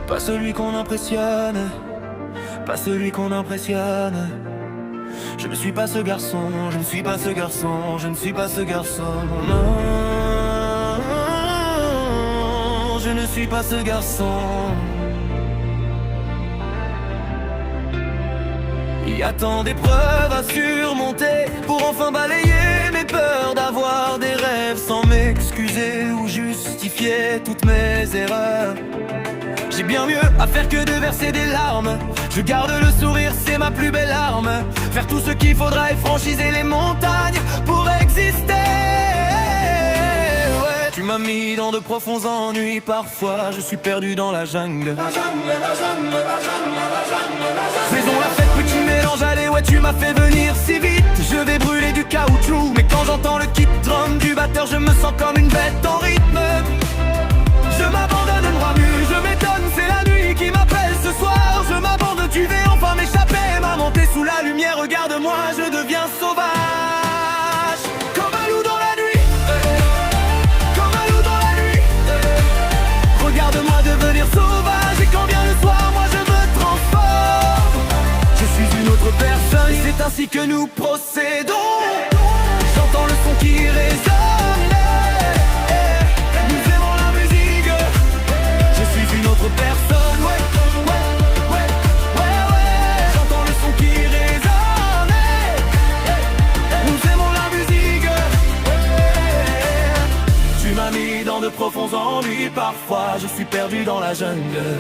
Pas celui qu'on impressionne, pas celui qu'on impressionne. Je ne suis pas ce garçon, je ne suis pas ce garçon, je ne suis pas ce garçon. Non, je ne suis pas ce garçon. Il y a tant d'épreuves à surmonter pour enfin balayer mes peurs d'avoir des rêves sans m'excuser ou justifier toutes mes erreurs. J'ai bien mieux à faire que de verser des larmes. Je garde le sourire, c'est ma plus belle arme. Faire tout ce qu'il faudra et franchiser les montagnes pour exister. Ouais, tu m'as mis dans de profonds ennuis. Parfois je suis perdu dans la jungle. Faisons la fête, petit mélange, allez ouais tu m'as fait venir si vite. Je vais brûler du caoutchouc, mais quand j'entends le kick drum du batteur, je me sens comme une bête en rythme. Je m'abandonne droit nu, je m'étonne, c'est la nuit qui m'appelle ce soir. Je m'abandonne, tu vais enfin m'échapper, m'a monté sous la lumière, regarde-moi, je deviens sauvage. Comme un loup dans la nuit, comme un loup dans la nuit. Regarde-moi devenir sauvage, et quand vient le soir, moi je me transforme. Je suis une autre personne, c'est ainsi que nous procédons. J'entends le son qui résonne. Personne, ouais, j'entends le son qui résonne. Nous aimons la musique. Tu m'as mis dans de profonds ennuis. Parfois je suis perdu dans la jungle.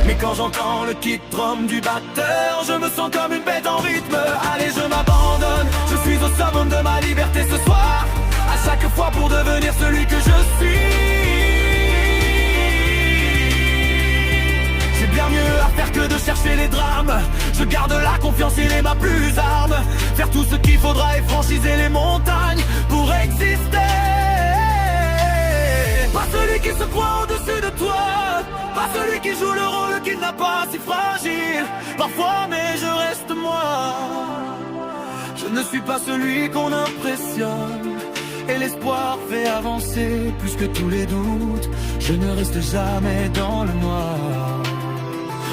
Mais quand j'entends le kick drum du batteur, je me sens comme une bête en rythme. Allez, je m'abandonne, je suis au summum de ma liberté ce soir. À chaque fois pour devenir celui que je suis. Bien mieux à faire que de chercher les drames. Je garde la confiance, il est ma plus arme. Faire tout ce qu'il faudra et franchiser les montagnes pour exister. Pas celui qui se croit au-dessus de toi, pas celui qui joue le rôle qu'il n'a pas, si fragile parfois, mais je reste moi. Je ne suis pas celui qu'on impressionne, et l'espoir fait avancer plus que tous les doutes. Je ne reste jamais dans le noir.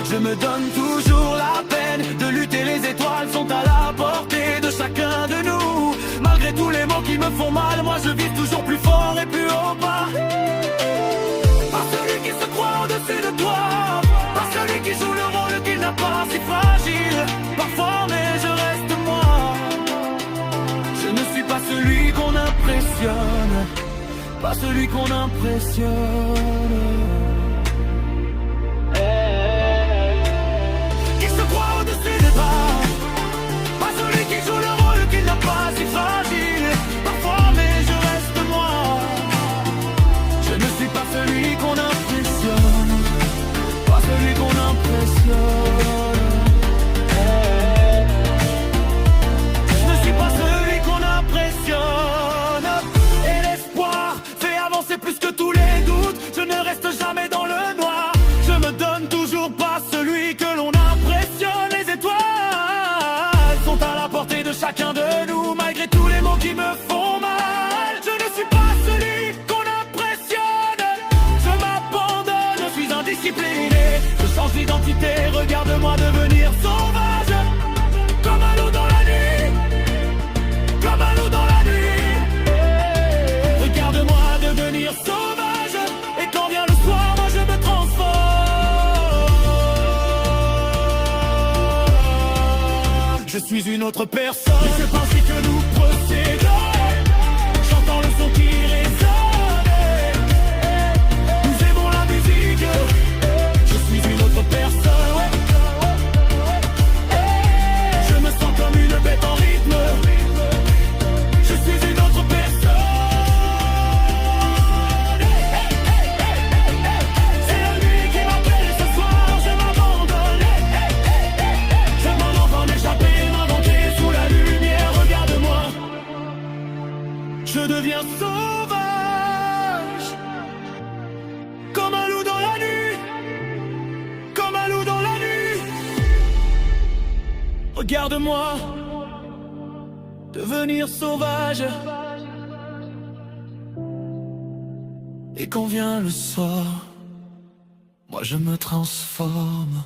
Je me donne toujours la peine de lutter, les étoiles sont à la portée de chacun de nous. Malgré tous les mots qui me font mal, moi je vis toujours plus fort et plus haut bas. Pas celui qui se croit au-dessus de toi, pas celui qui joue le rôle qu'il n'a pas, si fragile parfois, mais je reste moi. Je ne suis pas celui qu'on impressionne, pas celui qu'on impressionne. Pas celui qui joue le rôle qu'il n'a pas, si fragile parfois, mais je reste moi. Je ne suis pas celui qu'on impressionne, pas celui qu'on impressionne. Je ne suis pas celui qu'on impressionne, et l'espoir fait avancer plus que tous les doutes. Je ne reste jamais dans le noir. Je me donne toujours pas celui que l'on impressionne. Les étoiles sont à la portée de chacun de nous, malgré tous les mots qui me font mal. Je ne suis pas celui qu'on impressionne. Je m'abandonne, je suis indiscipliné. Je change d'identité, regarde-moi devenir sauvage. Comme un loup dans la nuit, comme un loup dans la nuit. Regarde-moi devenir sauvage, et quand vient le soir, moi je me transforme. Je suis une autre personne, c'est ainsi que nous procédons. J'entends le son qui résonne. Nous aimons la musique. Je suis une autre personne, ouais. Je me sens comme une bête en rythme. Je suis une autre personne. C'est la nuit qui m'appelle ce soir, je m'abandonne. Je m'en entends échapper. Je deviens sauvage, comme un loup dans la nuit, comme un loup dans la nuit. Regarde-moi devenir sauvage, et quand vient le soir, Moi je me transforme.